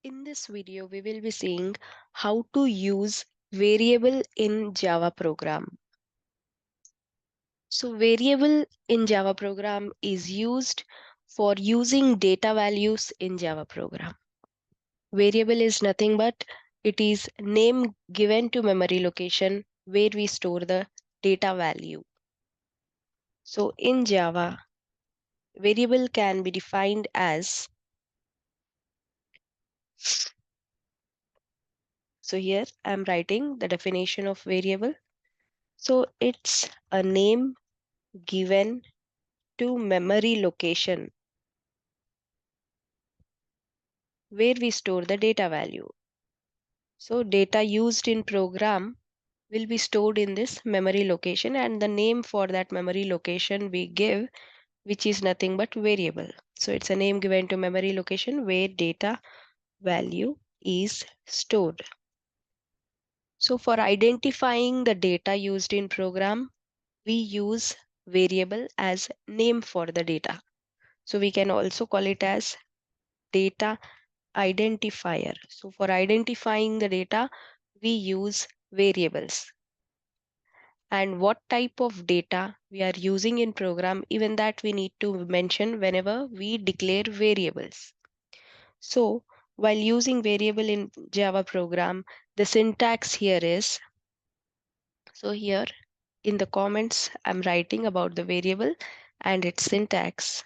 In this video, we will be seeing how to use variable in Java program. So variable in Java program is used for using data values in Java program. Variable is nothing but it is name given to memory location where we store the data value. So in Java, variable can be defined as, so here I'm writing the definition of variable. So it's a name given to memory location where we store the data value. So data used in program will be stored in this memory location, and the name for that memory location we give, which is nothing but variable. So it's a name given to memory location where data value is stored. So for identifying the data used in program, we use variable as name for the data. So we can also call it as data identifier. So for identifying the data, we use variables. And what type of data we are using in program, even that we need to mention whenever we declare variables. So while using variable in Java program, the syntax here is, so here in the comments, I'm writing about the variable and its syntax.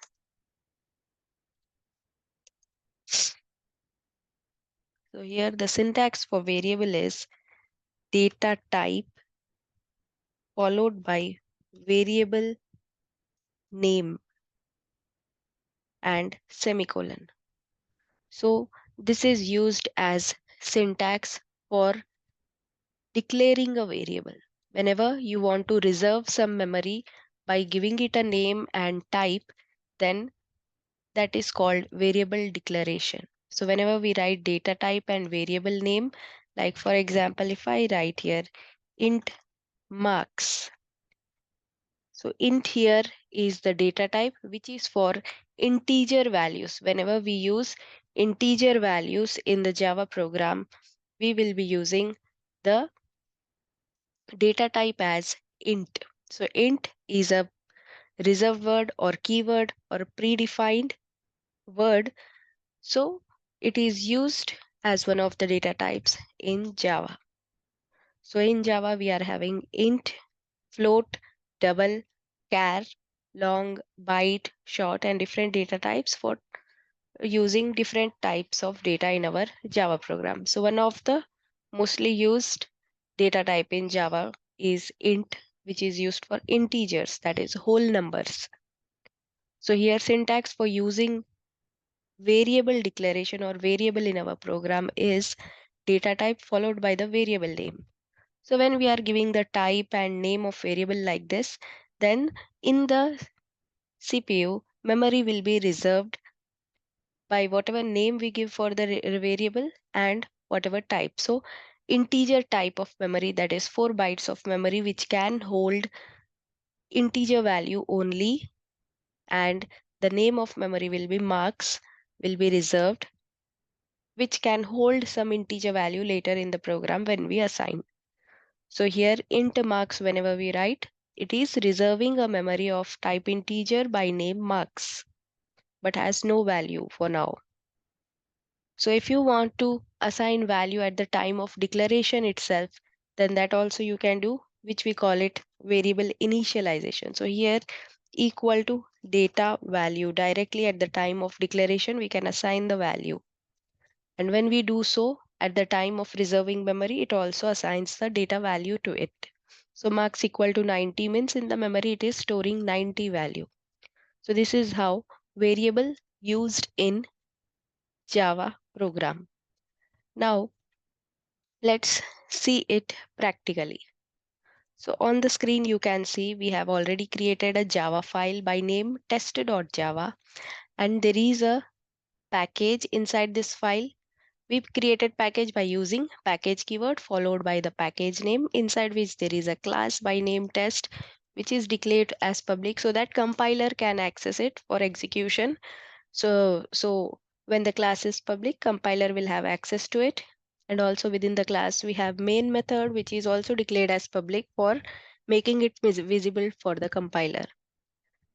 So here the syntax for variable is data type followed by variable name and semicolon. So this is used as syntax for declaring a variable. Whenever you want to reserve some memory by giving it a name and type, then that is called variable declaration. So whenever we write data type and variable name, like for example, if I write here int marks. So int here is the data type which is for integer values. Whenever we use integer values in the Java program, we will be using the data type as int. So int is a reserved word or keyword or predefined word. So it is used as one of the data types in Java. So in Java, we are having int, float, double, char, long, byte, short, and different data types for using different types of data in our Java program. So one of the mostly used data type in Java is int, which is used for integers, that is whole numbers. So here syntax for using variable declaration or variable in our program is data type followed by the variable name. So when we are giving the type and name of variable like this, then in the CPU, memory will be reserved by whatever name we give for the variable and whatever type. So integer type of memory, that is 4 bytes of memory, which can hold integer value only, and the name of memory will be marks, will be reserved, which can hold some integer value later in the program when we assign. So here int marks, whenever we write, it is reserving a memory of type integer by name marks, but has no value for now. So if you want to assign value at the time of declaration itself, then that also you can do, which we call it variable initialization. So here equal to data value, directly at the time of declaration, we can assign the value. And when we do so at the time of reserving memory, it also assigns the data value to it. So marks equal to 90 means in the memory it is storing 90 value. So this is how variable used in Java program. Now let's see it practically. So on the screen you can see we have already created a Java file by name test.java, and there is a package inside this file. We've created package by using package keyword followed by the package name, inside which there is a class by name test, which is declared as public so that compiler can access it for execution. So When the class is public, compiler will have access to it. And also within the class, we have main method, which is also declared as public for making it visible for the compiler.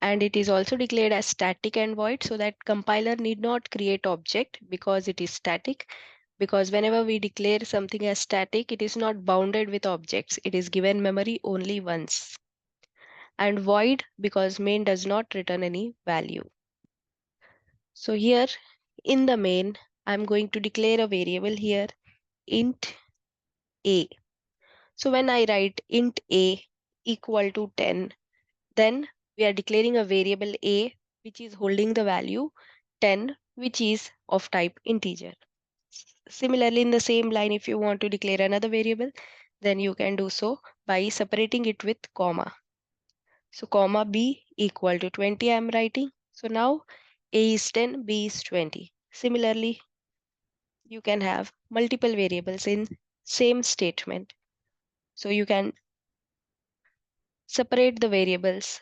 And it is also declared as static and void, so that compiler need not create object because it is static. Because whenever we declare something as static, it is not bounded with objects. It is given memory only once. And void because main does not return any value. So here in the main, I'm going to declare a variable here, int a. So when I write int a equal to 10, then we are declaring a variable a which is holding the value 10, which is of type integer. Similarly, in the same line, if you want to declare another variable, then you can do so by separating it with comma. So comma b equal to 20 I'm writing. So now a is 10, b is 20. Similarly, you can have multiple variables in same statement. So you can separate the variables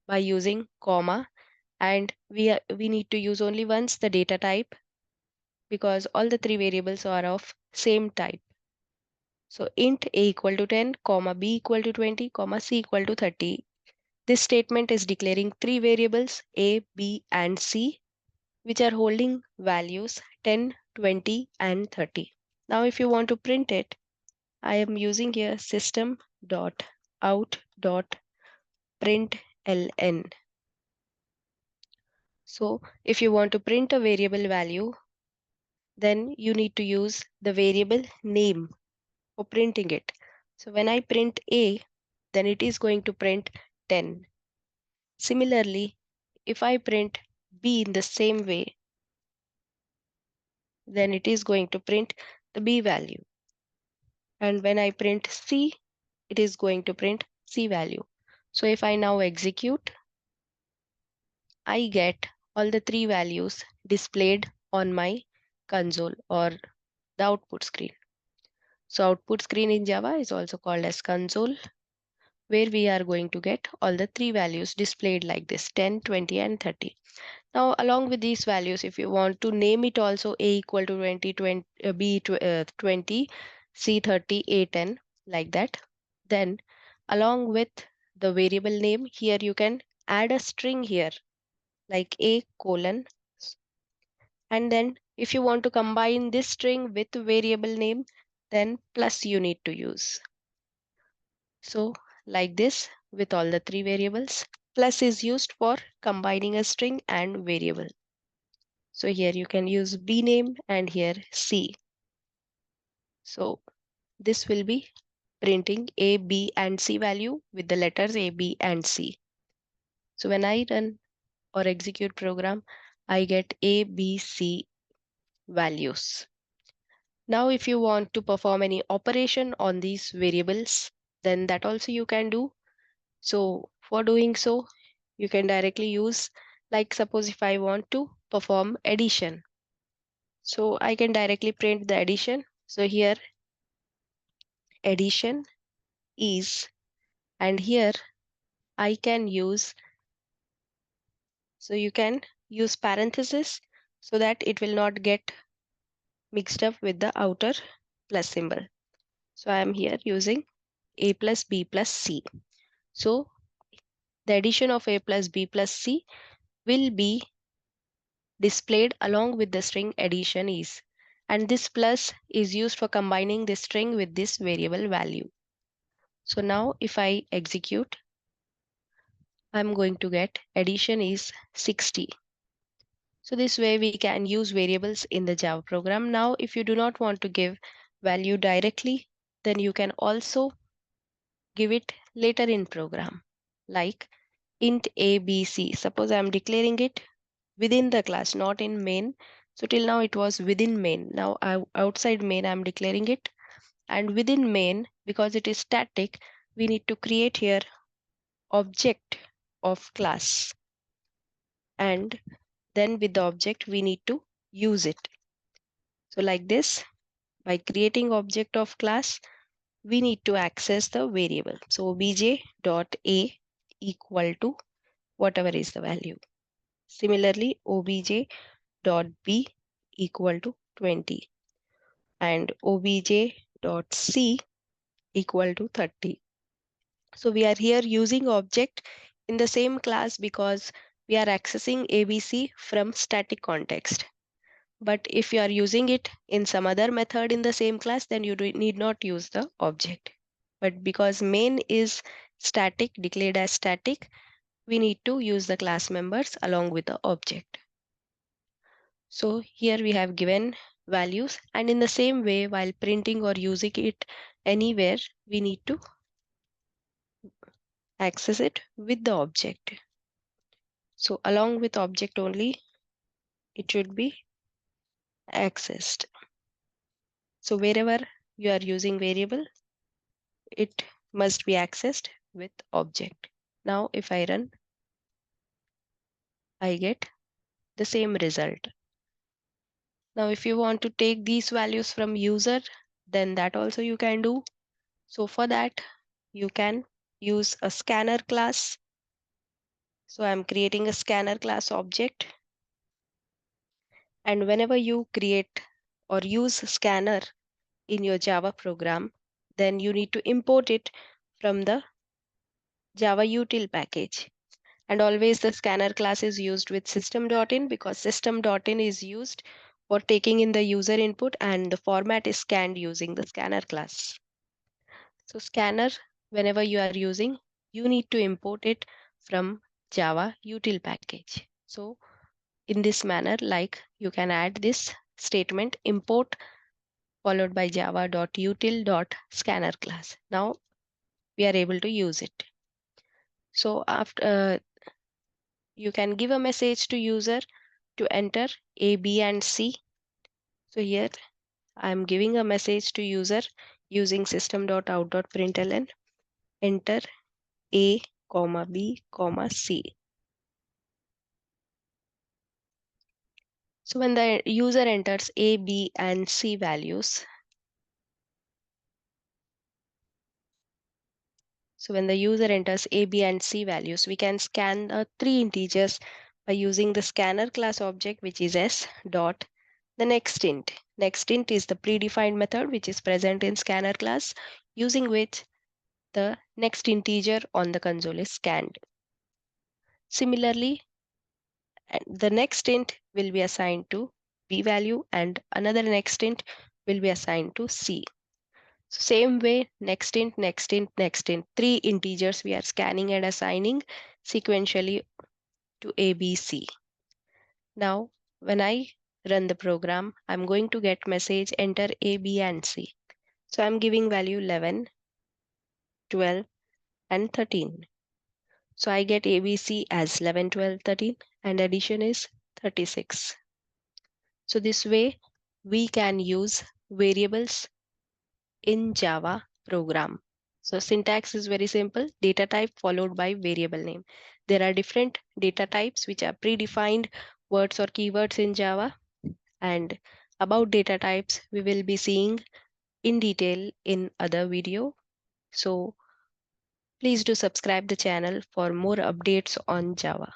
by using comma, and we need to use only once the data type because all the three variables are of same type. So int a equal to 10, comma b equal to 20, comma c equal to 30. This statement is declaring three variables a, b and c, which are holding values 10, 20 and 30. Now if you want to print it, I am using here system.out.println. So if you want to print a variable value, then you need to use the variable name for printing it. So when I print A, then it is going to print 10. Similarly, if I print B in the same way, then it is going to print the B value. And when I print C, it is going to print C value. So if I now execute, I get all the three values displayed on my console or the output screen. So output screen in Java is also called as console, where we are going to get all the three values displayed like this, 10, 20 and 30. Now along with these values, if you want to name it also, a equal to 20, 20 b 20, c 30, a 10, like that, then along with the variable name, here you can add a string here like a colon, and then if you want to combine this string with variable name, then plus you need to use. So like this with all the three variables. Plus is used for combining a string and variable. So here you can use b name and here c. So this will be printing a, b and c value with the letters a, b and c. So when I run or execute program, I get a, b, c values. Now if you want to perform any operation on these variables, then that also you can do. So for doing so, you can directly use, like suppose if I want to perform addition. So I can directly print the addition. So here addition is, and here I can use, so you can use parenthesis so that it will not get mixed up with the outer plus symbol. So I am here using a plus b plus c. So the addition of a plus b plus c will be displayed along with the string addition is, and this plus is used for combining the string with this variable value. So now if I execute, I'm going to get addition is 60. So this way we can use variables in the Java program. Now if you do not want to give value directly, then you can also give it later in program, like int a, b, c. Suppose I'm declaring it within the class, not in main. So till now it was within main. Now outside main I'm declaring it, and within main, because it is static, we need to create here object of class, and then with the object we need to use it. So like this, by creating object of class, we need to access the variable. So obj.a equal to whatever is the value. Similarly, obj.b equal to 20 and obj.c equal to 30. So we are here using object in the same class because we are accessing ABC from static context. But if you are using it in some other method in the same class, then you need not use the object. But because main is static, declared as static, we need to use the class members along with the object. So here we have given values, and in the same way, while printing or using it anywhere, we need to access it with the object. So along with object only, it should be accessed. So wherever you are using variable, it must be accessed with object. Now if I run, I get the same result. Now if you want to take these values from user, then that also you can do. So for that, you can use a scanner class. So I'm creating a scanner class object. And whenever you create or use scanner in your Java program, then you need to import it from the Java util package. And always the scanner class is used with system.in because system.in is used for taking in the user input and the format is scanned using the scanner class. So scanner, whenever you are using, you need to import it from Java util package. So in this manner, like you can add this statement import followed by java.util.scanner class. Now we are able to use it. So after you can give a message to user to enter A, B, and C. So here I am giving a message to user using system.out.println, enter A, B, C. So when the user enters A, B, and C values, so when the user enters A, B, and C values, we can scan the three integers by using the scanner class object, which is s dot the next int. Next int is the predefined method which is present in scanner class, using which the next integer on the console is scanned. Similarly, the next int will be assigned to B value and another next int will be assigned to C. So same way, next int, next int, next int, three integers we are scanning and assigning sequentially to A, B, C. Now, when I run the program, I'm going to get message enter A, B, and C. So I'm giving value 11, 12, and 13. So I get ABC as 11, 12, 13, and addition is 36. So this way, we can use variables in Java program. So syntax is very simple, data type followed by variable name. There are different data types which are predefined words or keywords in Java. And about data types, we will be seeing in detail in other video. So please do subscribe the channel for more updates on Java.